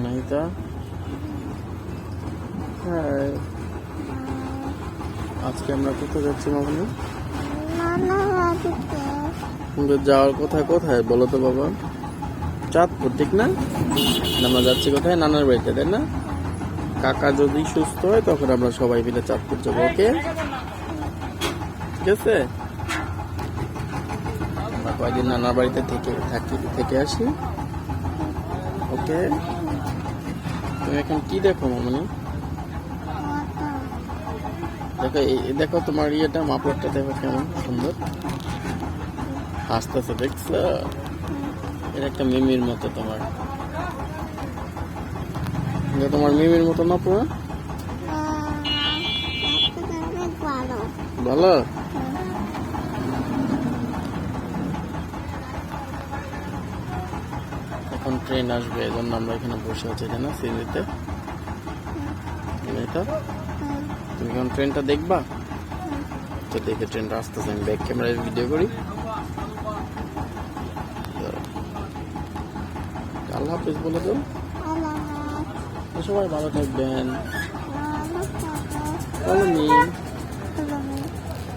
নাহিতা, হ্যাঁ, আজকে আমরা কোথায় যাচ্ছি মামনি? আমাদের যাওয়ার কোথায় কোথায় বলো তো বাবা? চাঁদপুর, ঠিক না? আমরা যাচ্ছি কোথায়? নানার বাড়িতে, তাই না? কাকা যদি সুস্থ হয় তখন আমরা সবাই মিলে চাঁদপুর যাবো। ওকে, ঠিক আছে? আমরা কয়েকদিন নানার বাড়িতে থেকে আসি। ওকে, তুমি এখন কি দেখো মামনি? দেখো, দেখো তোমার ইয়েটা, মাপড়টা দেখো কেমন সুন্দর হাসতেছে, দেখছো? এটা একটা মিমির মতো তোমার। এটা তোমার মিমির মতো না পুরো? ভালো। এখন ট্রেন আসবে, এই জন্য আমরা এখানে বসে আছি, তাই না? সিঁড়িতে। তুমি এখন ট্রেনটা দেখবা? তো দেখে ট্রেনটা আসতেছে, আমি ব্যাক ক্যামেরায় ভিডিও করি। আল্লাহ হাফিজ বলে দাও। সবাই ভালো থাকবেন।